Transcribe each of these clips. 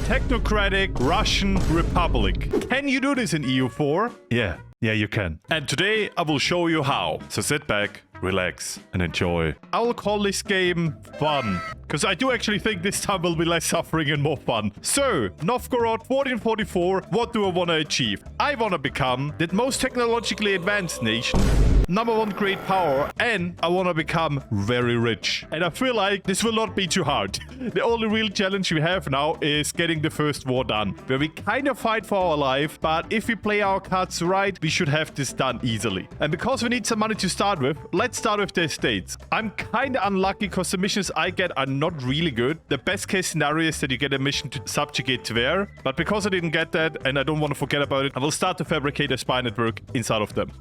technocratic Russian Republic. Can you do this in EU4? Yeah, you can. And today I will show you how. So sit back, relax, and enjoy. I will call this game fun, because I do actually think this time will be less suffering and more fun. So, Novgorod 1444, what do I want to achieve? I want to become the most technologically advanced nation, #1 great power, and I want to become very rich. And I feel like this will not be too hard. The only real challenge we have now is getting the first war done, where we kind of fight for our life, but if we play our cards right, we should have this done easily. And because we need some money to start with, let's start with the estates. I'm kind of unlucky because the missions I get are not really good. The best case scenario is that you get a mission to subjugate Tver, but because I didn't get that and I don't want to forget about it, I will start to fabricate a spy network inside of them.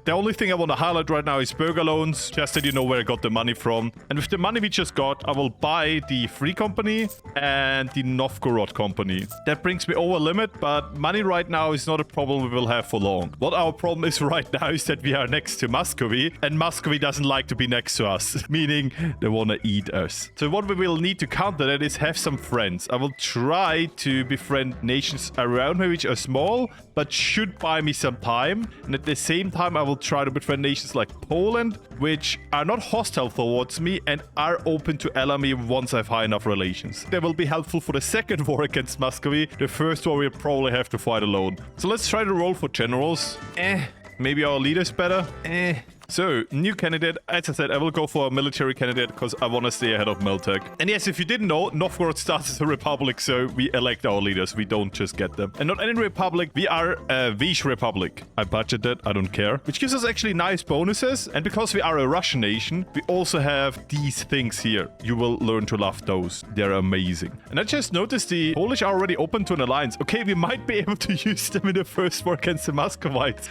The only thing I want to highlight right now is burger loans, just that you know where I got the money from. And with the money we just got, I will buy the Free Company and the Novgorod Company. That brings me over limit, but money right now is not a problem we will have for long. What our problem is right now is that we are next to Muscovy, and Muscovy doesn't like to be next to us, meaning they want to eat us. So what we will need to counter that is have some friends. I will try to befriend nations around me which are small, but should buy me some time. And at the same time, I will try to befriend nations like Poland, which are not hostile towards me and are open to ally me once I have high enough relations. They will be helpful for the second war against Muscovy. The first war we'll probably have to fight alone. So let's try to roll for generals. Maybe our leader's better. So, new candidate. As I said, I will go for a military candidate because I want to stay ahead of Miltech. And yes, if you didn't know, Novgorod starts as a republic, so we elect our leaders. We don't just get them. And not any republic, we are a Vish republic. I budgeted, I don't care. Which gives us actually nice bonuses. And because we are a Russian nation, we also have these things here. You will learn to love those. They're amazing. And I just noticed the Polish are already open to an alliance. Okay, we might be able to use them in the first war against the Muscovites.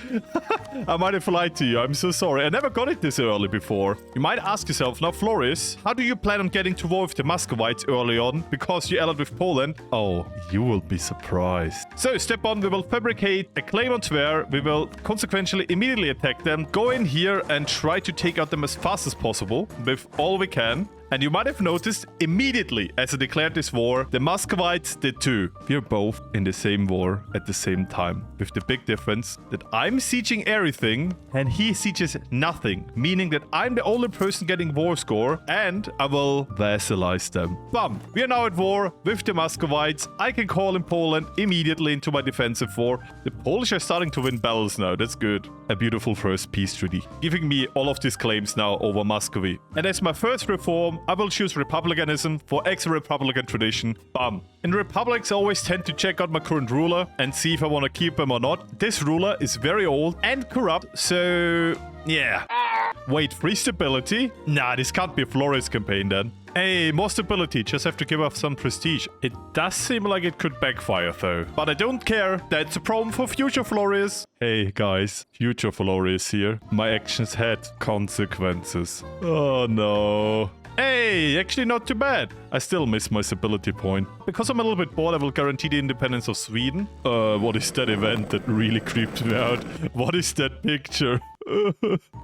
I might have lied to you. I'm so sorry. I never got it this early before. You might ask yourself, now Florius, how do you plan on getting to war with the Muscovites early on because you allied with Poland? Oh, you will be surprised. So, step 1, we will fabricate a claim on Tver. We will consequentially immediately attack them, go in here and try to take out them as fast as possible with all we can. And you might have noticed immediately as I declared this war, the Muscovites did too. We are both in the same war at the same time, with the big difference that I'm sieging everything and he sieges nothing, meaning that I'm the only person getting war score and I will vassalize them. Bam! We are now at war with the Muscovites. I can call in Poland immediately into my defensive war. The Polish are starting to win battles now. That's good. A beautiful first peace treaty, giving me all of these claims now over Muscovy. And as my first reform, I will choose republicanism for ex-republican tradition. Bam. In republics, I always tend to check out my current ruler and see if I want to keep him or not. This ruler is very old and corrupt, so yeah. Wait, free stability? Nah, this can't be a Florius campaign then. Hey, more stability, just have to give up some prestige. It does seem like it could backfire though. But I don't care, that's a problem for future Florius. Hey guys, future Florius here. My actions had consequences. Oh no. Hey, actually not too bad. I still miss my stability point. Because I'm a little bit bored, I will guarantee the independence of Sweden. What is that event that really creeped me out? What is that picture?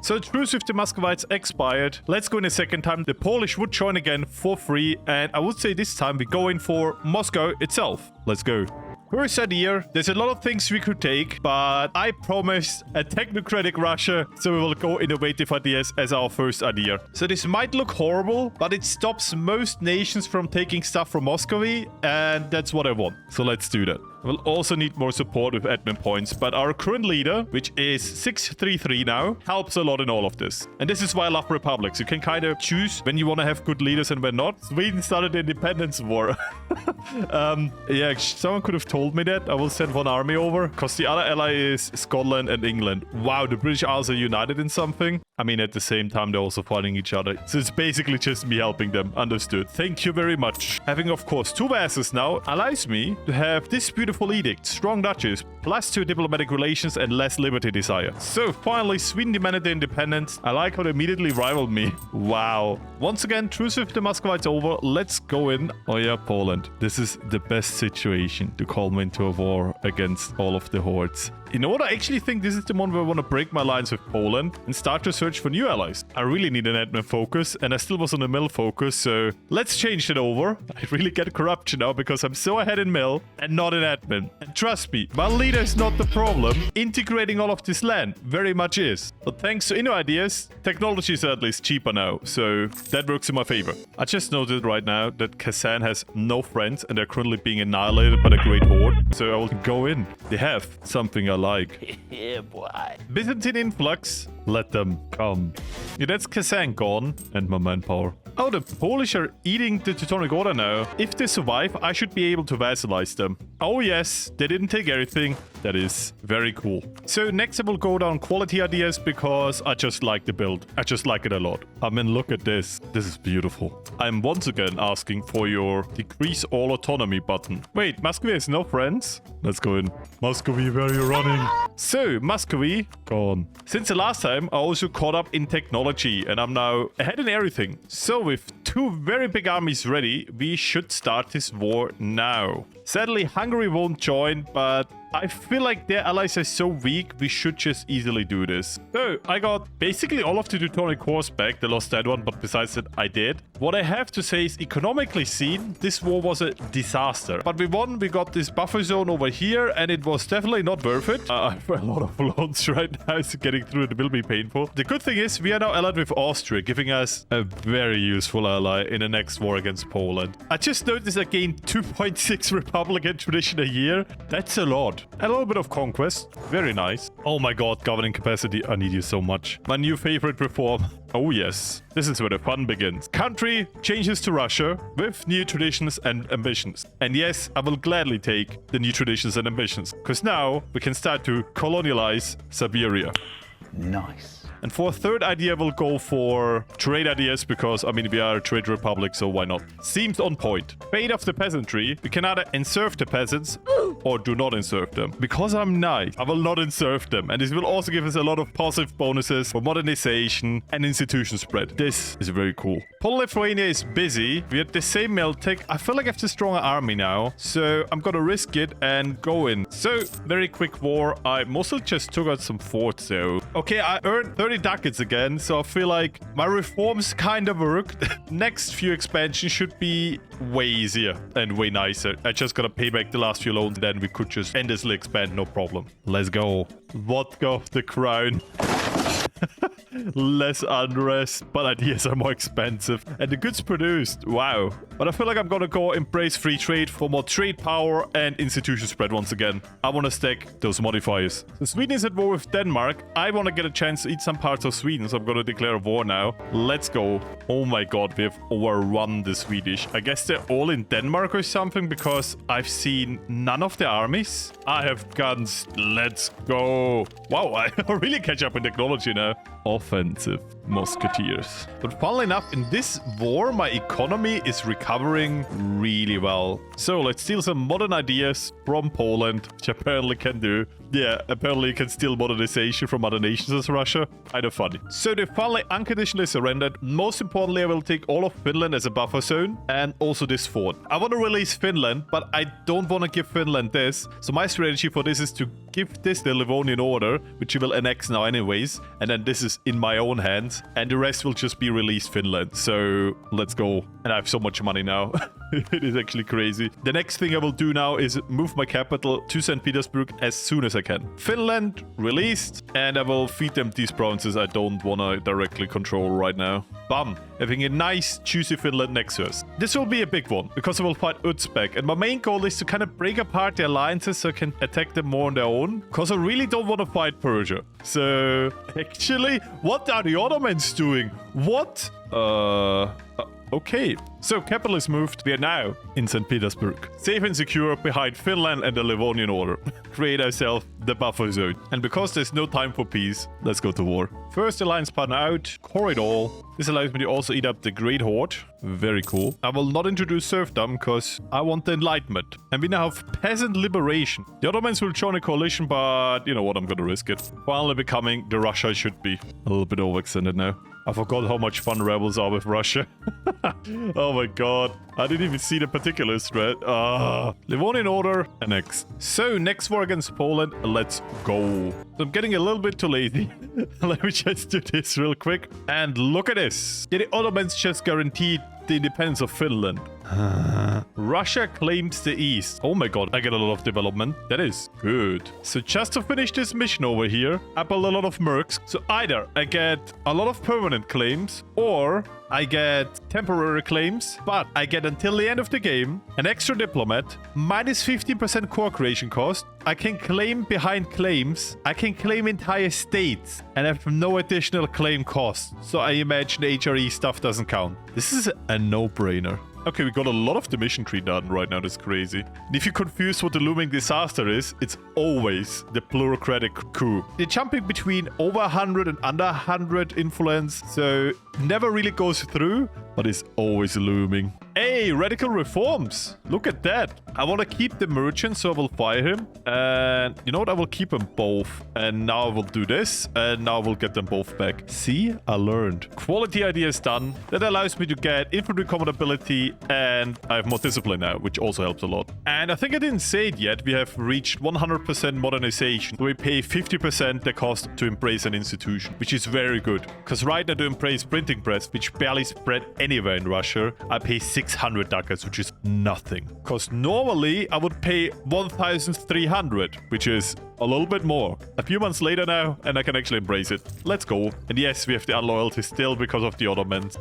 So truce with the Muscovites expired. Let's go in a second time. The Polish would join again for free. And I would say this time we go in for Moscow itself. Let's go. First idea, there's a lot of things we could take, but I promised a technocratic Russia, so we will go innovative ideas as our first idea. So this might look horrible, but it stops most nations from taking stuff from Muscovy, and that's what I want. So let's do that. We'll also need more support with admin points, but our current leader, which is 633 now, helps a lot in all of this. And this is why I love republics. You can kind of choose when you want to have good leaders and when not. Sweden started the independence war. Yeah, someone could have told me that. I will send one army over, because the other ally is Scotland and England. Wow, the British Isles are united in something. I mean, at the same time, they're also fighting each other. So it's basically just me helping them. Understood. Thank you very much. Having, of course, 2 vassals now allows me to have this beautiful edict, strong duchies, +2 diplomatic relations and less liberty desire. So finally, Sweden demanded their independence. I like how they immediately rivaled me. Wow. Once again, truce with the Muscovites over. Let's go in. Oh yeah, Poland. This is the best situation to call me into a war against all of the hordes. You know what? I actually think this is the one where I want to break my alliance with Poland and start to search for new allies. I really need an admin focus, and I still was on a mill focus, so let's change it over. I really get corruption now because I'm so ahead in mill and not in admin. And trust me, my leader is not the problem. Integrating all of this land very much is. But thanks to inner ideas, technology is at least cheaper now, so that works in my favor. I just noted right now that 𝗥𝘀𝘀𝗀 has no friends and they're currently being annihilated by the Great Horde, so I will go in. They have something I like. Yeah, boy. Byzantine influx, let them come. Yeah, that's 𝗥𝘀𝘀𝗀 gone, and my manpower. Oh, the Polish are eating the Teutonic Order now. If they survive, I should be able to vassalize them. Oh yes, they didn't take everything. That is very cool. So next I will go down quality ideas because I just like the build. I just like it a lot. I mean, look at this. This is beautiful. I'm once again asking for your decrease all autonomy button. Wait, Muscovy has no friends? Let's go in. Muscovy, where are you running? So, Muscovy, gone. Since the last time, I also caught up in technology and I'm now ahead in everything. So with two very big armies ready, we should start this war now. Sadly, Hungary won't join, but I feel like their allies are so weak, we should just easily do this. So, I got basically all of the Teutonic cores back. They lost that one, but besides that, I did. What I have to say is, economically seen, this war was a disaster. But we won, we got this buffer zone over here, and it was definitely not worth it. I have a lot of loans right now, so getting through it will be painful. The good thing is, we are now allied with Austria, giving us a very useful ally in the next war against Poland. I just noticed I gained 2.6 Republican tradition a year. That's a lot. A little bit of conquest. Very nice. Oh my god, governing capacity. I need you so much. My new favorite reform. Oh yes. This is where the fun begins. Country changes to Russia with new traditions and ambitions. And yes, I will gladly take the new traditions and ambitions. Because now we can start to colonialize Siberia. Nice. And for a third idea, we'll go for trade ideas because, I mean, we are a trade republic, so why not? Seems on point. Fate of the peasantry. We can either enserve the peasants or do not enserve them. Because I'm nice, I will not enserve them. And this will also give us a lot of positive bonuses for modernization and institution spread. This is very cool. Poland-Lithuania is busy. We had the same Meltec. I feel like I have the stronger army now. So I'm gonna risk it and go in. So, very quick war. I mostly just took out some forts though. Okay, I earned 30 ducats again, so I feel like my reforms kind of worked. Next few expansions should be way easier and way nicer. I just gotta pay back the last few loans, then we could just endlessly expand, no problem. Let's go. Vodka of the crown. Less unrest, but ideas are more expensive. And the goods produced, wow. But I feel like I'm gonna go embrace free trade for more trade power and institution spread once again. I wanna stack those modifiers. So Sweden is at war with Denmark. I wanna get a chance to eat some parts of Sweden, so I'm gonna declare a war now. Let's go. Oh my god, we have overrun the Swedish. I guess they're all in Denmark or something because I've seen none of the armies. I have guns. Let's go. Wow, I really catch up in technology now. Offensive musketeers. But funnily enough, in this war, my economy is recovering really well. So let's steal some modern ideas from Poland, which apparently can do. Yeah, apparently you can steal modernization from other nations as Russia. Kind of funny. So they finally unconditionally surrendered. Most importantly, I will take all of Finland as a buffer zone and also this fort. I want to release Finland, but I don't want to give Finland this. So my strategy for this is to give this the Livonian Order, which you will annex now anyways. And then this is in my own hands. And the rest will just be released Finland. So let's go. And I have so much money now. It is actually crazy. The next thing I will do now is move my capital to St. Petersburg as soon as I can. Finland released, and I will feed them these provinces I don't want to directly control right now. Bam! Having a nice, juicy Finland next to us. This will be a big one, because I will fight Uzbek, and my main goal is to kind of break apart the alliances so I can attack them more on their own, because I really don't want to fight Persia. So, actually, what are the Ottomans doing? What? Okay, so capital is moved. We are now in St. Petersburg. Safe and secure behind Finland and the Livonian Order. Create ourselves the buffer zone. And because there's no time for peace, let's go to war. First alliance partner out. Corridor. This allows me to also eat up the Great Horde. Very cool. I will not introduce serfdom because I want the Enlightenment. And we now have peasant liberation. The Ottomans will join a coalition, but you know what, I'm gonna risk it. Finally becoming the Russia I should be. A little bit overextended now. I forgot how much fun rebels are with Russia. Oh my god. I didn't even see the particulars, right? Livonian Order, annex. So, next war against Poland, let's go. So I'm getting a little bit too lazy. Let me just do this real quick. And look at this. Yeah, the Ottomans just guaranteed the independence of Finland. Russia claims the east. Oh my god, I get a lot of development. That is good. So just to finish this mission over here, I build a lot of mercs. So either I get a lot of permanent claims, or I get temporary claims, but I get until the end of the game an extra diplomat, minus 15% core creation cost. I can claim behind claims. I can claim entire states and have no additional claim cost. So I imagine HRE stuff doesn't count. This is a no-brainer. Okay, we got a lot of the mission tree done right now. That's crazy. And if you're confused what the looming disaster is, it's always the plutocratic coup. They're jumping between over 100 and under 100 influence, so never really goes through, but it's always looming. Hey, radical reforms. Look at that. I want to keep the merchant, so I will fire him. And you know what? I will keep them both. And now I will do this. And now I will get them both back. See? I learned. Quality idea is done. That allows me to get infantry combatability. And I have more discipline now, which also helps a lot. And I think I didn't say it yet. We have reached 100% modernization. So we pay 50% the cost to embrace an institution, which is very good. Because right now to embrace printing press, which barely spread anywhere in Russia, I pay 600 ducats, which is nothing. Because normally I would pay 1,300, which is a little bit more. A few months later now, and I can actually embrace it. Let's go. And yes, we have the unloyalty still because of the Ottomans.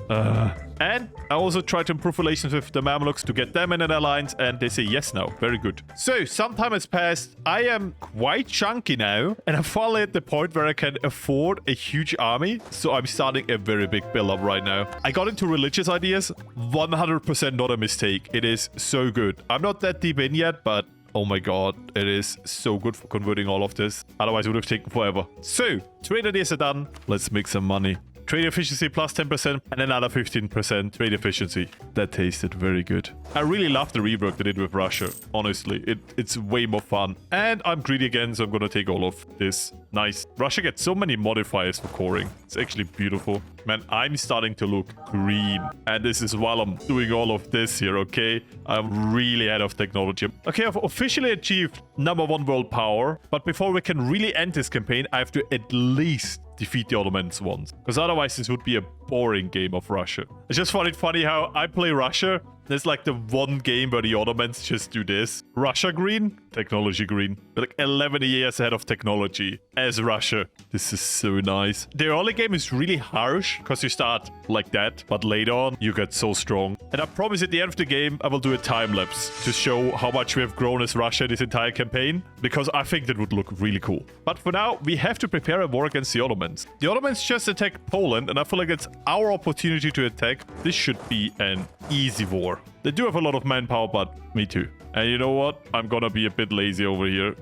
And I also try to improve relations with the Mamluks to get them in an alliance, and they say yes now. Very good. So, some time has passed. I am quite chunky now, and I'm finally at the point where I can afford a huge army. So, I'm starting a very big build-up right now. I got into religious ideas. 100% not a mistake. It is so good. I'm not that deep in yet, but oh my god, it is so good for converting all of this. Otherwise, it would have taken forever. So, trade ideas are done. Let's make some money. Trade efficiency plus 10% and another 15% trade efficiency. That tasted very good. I really love the rework they did with Russia. Honestly, it's way more fun. And I'm greedy again, so I'm gonna take all of this. Nice. Russia gets so many modifiers for coring. It's actually beautiful. Man, I'm starting to look green. And this is while I'm doing all of this here, okay? I'm really ahead of technology. Okay, I've officially achieved #1 world power. But before we can really end this campaign, I have to at least defeat the Ottomans once. Because otherwise this would be a boring game of Russia. I just find it funny how I play Russia. There's like the one game where the Ottomans just do this. Russia green, technology green. They're like 11 years ahead of technology as Russia. This is so nice. The early game is really harsh because you start like that. But later on, you get so strong. And I promise at the end of the game, I will do a time lapse to show how much we have grown as Russia this entire campaign. Because I think that would look really cool. But for now, we have to prepare a war against the Ottomans. The Ottomans just attacked Poland, and I feel like it's our opportunity to attack. This should be an easy war. They do have a lot of manpower, but me too. And you know what? I'm gonna be a bit lazy over here.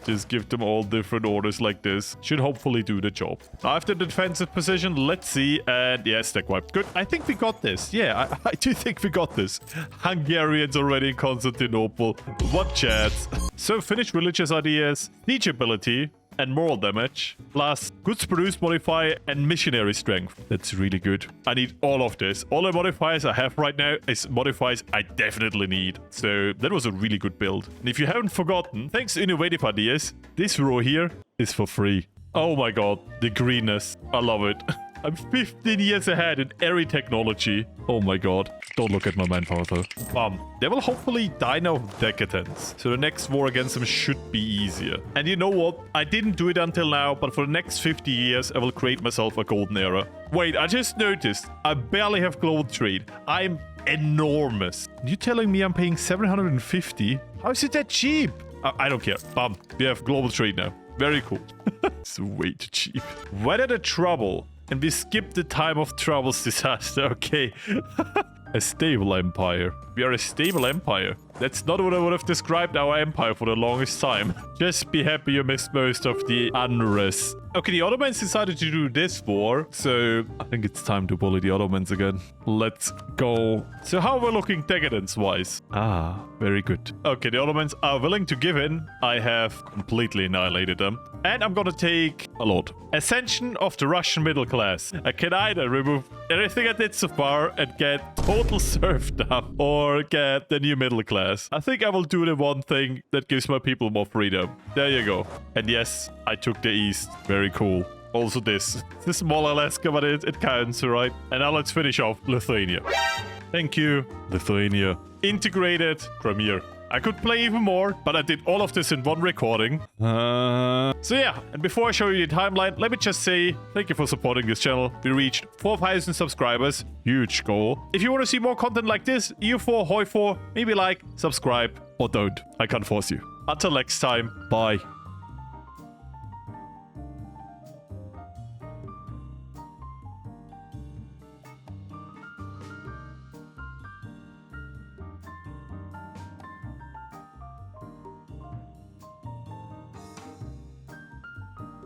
Just give them all different orders like this. Should hopefully do the job. After the defensive position, let's see. And yes, they're quite good. I think we got this. Yeah, I do think we got this. Hungarians already in Constantinople. What chats? So finish religious ideas, siege ability, and moral damage, plus goods produced modifier and missionary strength. That's really good. I need all of this. All the modifiers I have right now is modifiers I definitely need. So that was a really good build. And if you haven't forgotten, thanks to innovative ideas, this row here is for free. Oh my god, the greenness. I love it. I'm 15 years ahead in every technology. Oh my god. Don't look at my manpower though. They will hopefully die now of decadence. So the next war against them should be easier. And you know what? I didn't do it until now, but for the next 50 years, I will create myself a golden era. Wait, I just noticed. I barely have global trade. I'm enormous. You telling me I'm paying 750? How is it that cheap? I don't care. We have global trade now. Very cool. It's way too cheap. Weather the trouble. And we skip the time of troubles disaster. Okay. A stable empire. We are a stable empire. That's not what I would have described our empire for the longest time. Just be happy you missed most of the unrest. Okay, the Ottomans decided to do this war, so I think it's time to bully the Ottomans again. Let's go. So how are we looking decadence-wise? Ah, very good. Okay, the Ottomans are willing to give in. I have completely annihilated them. And I'm gonna take a lot. Ascension of the Russian middle class. I can either remove everything I did so far and get total serfdom, or get the new middle class. I think I will do the one thing that gives my people more freedom. There you go. And yes, I took the East. Very cool. Also this. This is small Alaska, but it counts, right? And now let's finish off Lithuania. Thank you, Lithuania. Integrated Crimea. I could play even more, but I did all of this in one recording. So yeah, and before I show you the timeline, let me just say thank you for supporting this channel. We reached 4,000 subscribers. Huge goal. If you want to see more content like this, EU4, HOI4, maybe like, subscribe, or don't. I can't force you. Until next time, bye.